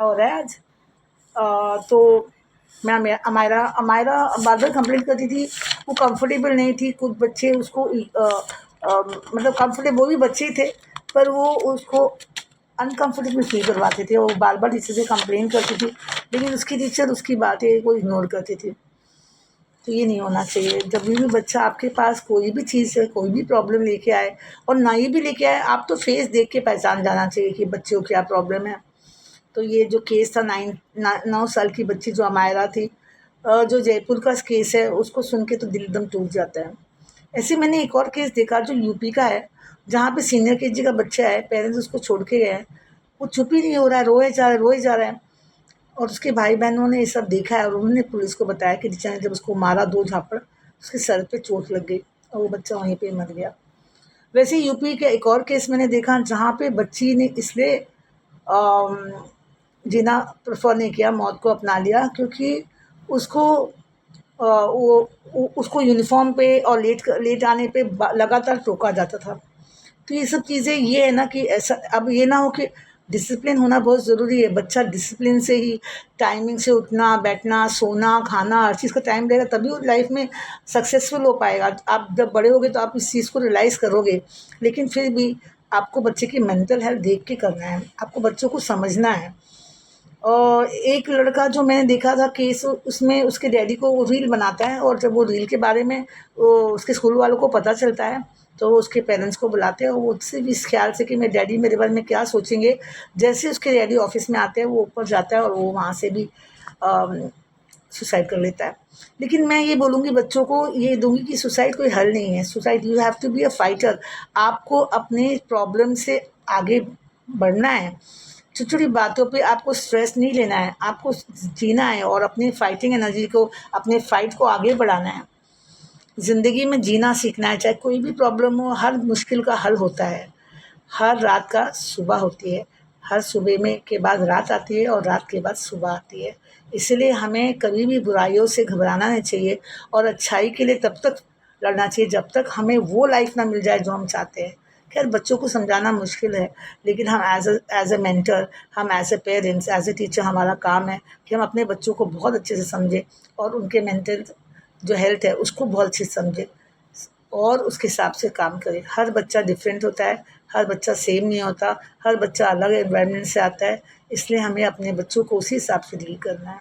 हो रहा है आज। तो मैं अमायरा अमायरा बार-बार कंप्लेंट करती थी, वो कंफर्टेबल नहीं थी। कुछ बच्चे उसको मतलब कंफर्टेबल वो भी बच्चे ही थे, पर वो उसको अनकंफर्टेबल फ़ील करवाते थे। वो बार-बार टीचर से कंप्लेन करती थी, लेकिन उसकी टीचर उसकी बातें को इग्नोर करती थी। तो ये नहीं होना चाहिए। जब भी बच्चा आपके पास कोई भी चीज़ है, कोई भी प्रॉब्लम लेके आए और ना ही भी लेके आए, आप तो फेस देख के पहचान जाना चाहिए कि बच्चे को क्या प्रॉब्लम है। तो ये जो केस था 9 साल की बच्ची जो अमायरा थी, जो जयपुर का केस है, उसको सुन के तो दिल एकदम टूट जाता है। ऐसे मैंने एक और केस देखा जो यूपी का है, जहाँ पे सीनियर केजी का बच्चा है, पेरेंट्स उसको छोड़ के गए हैं, वो चुप ही नहीं हो रहा है, रोए जा रहा है। और उसके भाई बहनों ने ये सब देखा है और उन्होंने पुलिस को बताया कि टीचर ने जब उसको मारा 2 झापड़, उसके सर पे चोट लग गई और वो बच्चा वहीं पे मर गया। वैसे ही यूपी के एक और केस मैंने देखा जहाँ पे बच्ची ने इसलिए जीना प्रेफर नहीं किया, मौत को अपना लिया, क्योंकि उसको वो उसको यूनिफॉर्म पे और लेट आने पे लगातार टोका जाता था। तो ये सब चीज़ें ये है ना कि ऐसा अब ये ना हो कि डिसिप्लिन होना बहुत ज़रूरी है। बच्चा डिसिप्लिन से ही टाइमिंग से उठना बैठना सोना खाना हर चीज़ का टाइम रहेगा, तभी वो लाइफ में सक्सेसफुल हो पाएगा। आप जब बड़े होगे तो आप इस चीज़ को रियलाइज़ करोगे, लेकिन फिर भी आपको बच्चे की मेंटल हेल्थ देख के करना है, आपको बच्चों को समझना है। और एक लड़का जो मैंने देखा था केस, उसमें उसके डैडी को वो रील बनाता है और जब वो रील के बारे में वो उसके स्कूल वालों को पता चलता है, तो वो उसके पेरेंट्स को बुलाते हैं और वो उससे भी इस ख्याल से कि मेरे डैडी मेरे बारे में क्या सोचेंगे। जैसे उसके डैडी ऑफिस में आते हैं वो ऊपर जाता है और वो वहाँ से भी सुसाइड कर लेता है। लेकिन मैं ये बोलूँगी बच्चों को, ये दूँगी कि सुसाइड कोई हल नहीं है। Suicide you have to be a fighter. आपको अपने प्रॉब्लम से आगे बढ़ना है। छोटी-छोटी बातों पे आपको स्ट्रेस नहीं लेना है, आपको जीना है और अपनी फाइटिंग एनर्जी को, अपने फाइट को आगे बढ़ाना है। ज़िंदगी में जीना सीखना है, चाहे कोई भी प्रॉब्लम हो, हर मुश्किल का हल होता है। हर रात का सुबह होती है, हर सुबह में के बाद रात आती है और रात के बाद सुबह आती है। इसलिए हमें कभी भी बुराइयों से घबराना नहीं चाहिए और अच्छाई के लिए तब तक लड़ना चाहिए जब तक हमें वो लाइफ़ ना मिल जाए जो हम चाहते हैं। खैर बच्चों को समझाना मुश्किल है, लेकिन हम एज़ अ मेंटर, हम as a parents, as a teacher हमारा काम है कि हम अपने बच्चों को बहुत अच्छे से समझें और उनके मेंटल जो हेल्थ है उसको बहुत अच्छे से समझें और उसके हिसाब से काम करें। हर बच्चा डिफरेंट होता है, हर बच्चा सेम नहीं होता, हर बच्चा अलग एनवायरनमेंट से आता है, इसलिए हमें अपने बच्चों को उसी हिसाब से डील करना है।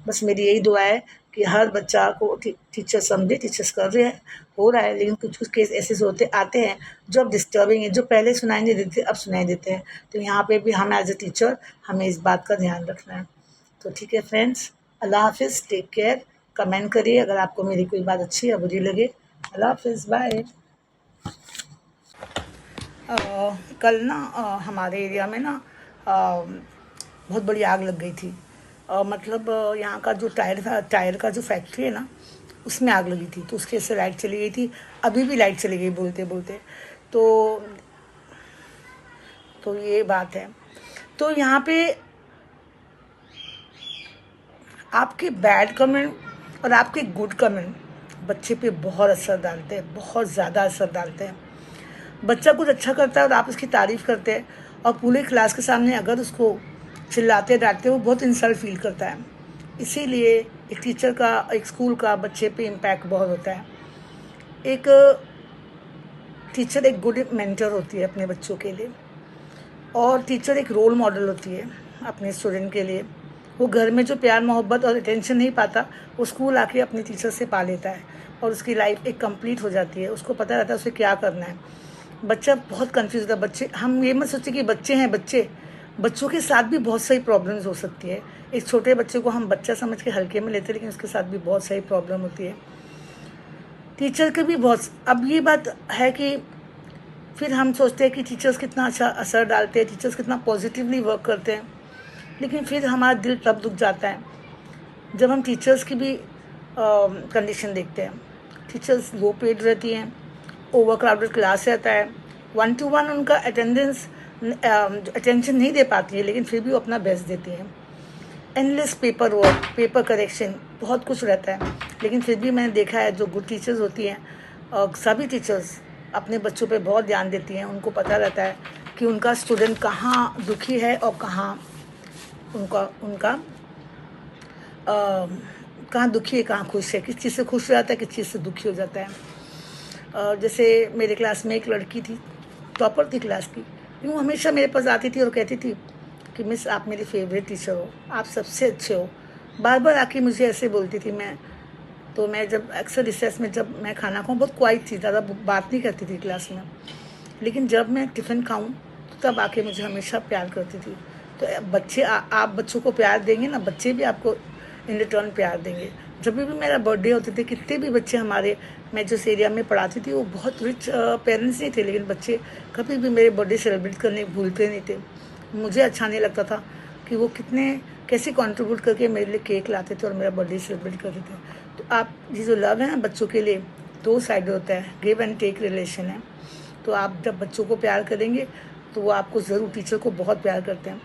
बस मेरी यही दुआ है कि हर बच्चा को टीचर समझे, टीचर्स कर रहे हैं, हो रहा है, लेकिन कुछ-कुछ केस ऐसे होते आते हैं जो अब डिस्टर्बिंग है, जो पहले सुनाई नहीं देते, अब सुनाई देते हैं। तो यहाँ पे भी हम एज़ अ टीचर हमें इस बात का ध्यान रखना है। तो ठीक है फ्रेंड्स, अल्लाह हाफ़िज़, टेक केयर, कमेंट करिए अगर आपको मेरी कोई बात अच्छी या बुरी लगे। अल्लाह हाफ़िज़, बाय। अ, कल ना हमारे एरिया में ना बहुत बड़ी आग लग गई थी। मतलब यहाँ का जो टायर का जो फैक्ट्री है ना, उसमें आग लगी थी, तो उसके से लाइट चली गई थी। अभी भी लाइट चली गई बोलते बोलते। तो तो ये बात है। तो यहाँ पे आपके बैड कमेंट और आपके गुड कमेंट बच्चे पे बहुत असर डालते हैं, बहुत ज़्यादा असर डालते हैं। बच्चा कुछ अच्छा करता है और आप उसकी तारीफ़ करते हैं और पूरे क्लास के सामने अगर उसको चिल्लाते डांटते, वो बहुत इंसल्ट फील करता है। इसीलिए एक टीचर का, एक स्कूल का बच्चे पे इम्पैक्ट बहुत होता है। एक टीचर एक गुड मेंटर होती है अपने बच्चों के लिए, और टीचर एक रोल मॉडल होती है अपने स्टूडेंट के लिए। वो घर में जो प्यार मोहब्बत और अटेंशन नहीं पाता, वो स्कूल आके अपने टीचर से पा लेता है और उसकी लाइफ एक कंप्लीट हो जाती है। उसको पता रहता है उसे क्या करना है। बच्चा बहुत कन्फ्यूज़ होता है। बच्चे, हम ये मत सोचिए कि बच्चे हैं, बच्चों के साथ भी बहुत सारी प्रॉब्लम्स हो सकती है। एक छोटे बच्चे को हम बच्चा समझ के हल्के में लेते हैं, लेकिन उसके साथ भी बहुत सारी प्रॉब्लम होती है। टीचर के भी बहुत, अब ये बात है कि फिर हम सोचते हैं कि टीचर्स कितना अच्छा असर डालते हैं, टीचर्स कितना पॉजिटिवली वर्क करते हैं, लेकिन फिर हमारा दिल तब दुख जाता है जब हम टीचर्स की भी कंडीशन देखते हैं। टीचर्स लो पेड रहती हैं, ओवर क्राउडेड क्लास रहता है, 1 to 1 उनका अटेंशन नहीं दे पाती है, लेकिन फिर भी वो अपना बेस्ट देती हैं। Endless paper work, paper correction, बहुत कुछ रहता है, लेकिन फिर भी मैंने देखा है जो गुड टीचर्स होती हैं, सभी टीचर्स अपने बच्चों पे बहुत ध्यान देती हैं। उनको पता रहता है कि उनका स्टूडेंट कहाँ दुखी है और कहाँ उनका उनका कहाँ दुखी है कहाँ खुश है, किस चीज़ से खुश हो जाता है किस चीज़ से दुखी हो जाता है। जैसे मेरे क्लास में एक लड़की थी, टॉपर थी क्लास की, वो हमेशा मेरे पास आती थी और कहती थी कि मिस आप मेरी फेवरेट टीचर हो, आप सबसे अच्छे हो, बार बार आके मुझे ऐसे बोलती थी। मैं जब अक्सर रिसेस में जब मैं खाना खाऊँ बहुत क्वाइट थी, ज़्यादा बात नहीं करती थी क्लास में, लेकिन जब मैं टिफ़िन खाऊँ तो तब आके मुझे हमेशा प्यार करती थी। तो बच्चे आप बच्चों को प्यार देंगे ना, बच्चे भी आपको इन रिटर्न प्यार देंगे। जब भी मेरा बर्थडे होते थे, कितने भी बच्चे हमारे, मैं जिस एरिया में पढ़ाती थी वो बहुत रिच पेरेंट्स नहीं थे, लेकिन बच्चे कभी भी मेरे बर्थडे सेलिब्रेट करने भूलते नहीं थे। मुझे अच्छा नहीं लगता था कि वो कैसे कंट्रीब्यूट करके मेरे लिए केक लाते थे और मेरा बर्थडे सेलिब्रेट करते थे। तो आप ये जो लव है ना बच्चों के लिए, दो साइड होता है, गिव एंड टेक रिलेशन है। तो आप जब बच्चों को प्यार करेंगे तो वो आपको ज़रूर, टीचर को बहुत प्यार करते हैं।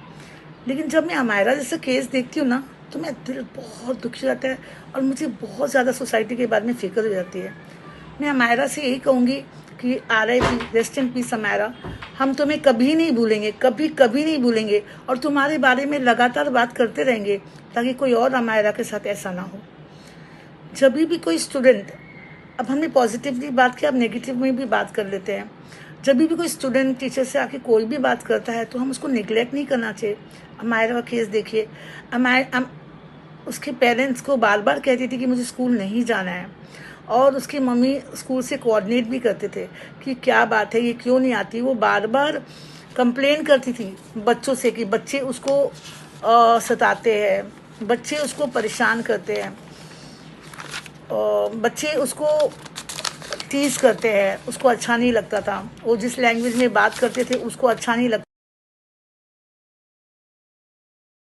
लेकिन जब मैं अमायरा जैसा केस देखती हूँ ना तो मैं दिल बहुत दुखी हो जाता है और मुझे बहुत ज़्यादा सोसाइटी के बारे में फिक्र हो जाती है। मैं अमायरा से यही कहूँगी कि RIP, rest in peace Amaira, हम तुम्हें कभी नहीं भूलेंगे, कभी कभी नहीं भूलेंगे और तुम्हारे बारे में लगातार बात करते रहेंगे ताकि कोई और अमायरा के साथ ऐसा ना हो। जब भी कोई स्टूडेंट, अब हमने पॉजिटिवली बात की, अब नेगेटिव में भी बात कर लेते हैं। जब भी कोई स्टूडेंट टीचर से आके कोई भी बात करता है तो हम उसको निगलेक्ट नहीं करना चाहिए। अमायरा का केस देखिए, उसके पेरेंट्स को बार बार कहती थी कि मुझे स्कूल नहीं जाना है और उसकी मम्मी स्कूल से कोऑर्डिनेट भी करते थे कि क्या बात है, ये क्यों नहीं आती। वो बार बार कंप्लेन करती थी बच्चों से कि बच्चे उसको सताते हैं, बच्चे उसको परेशान करते हैं, बच्चे उसको टीज करते हैं, उसको अच्छा नहीं लगता था। वो जिस लैंग्वेज में बात करते थे उसको अच्छा नहीं लगता।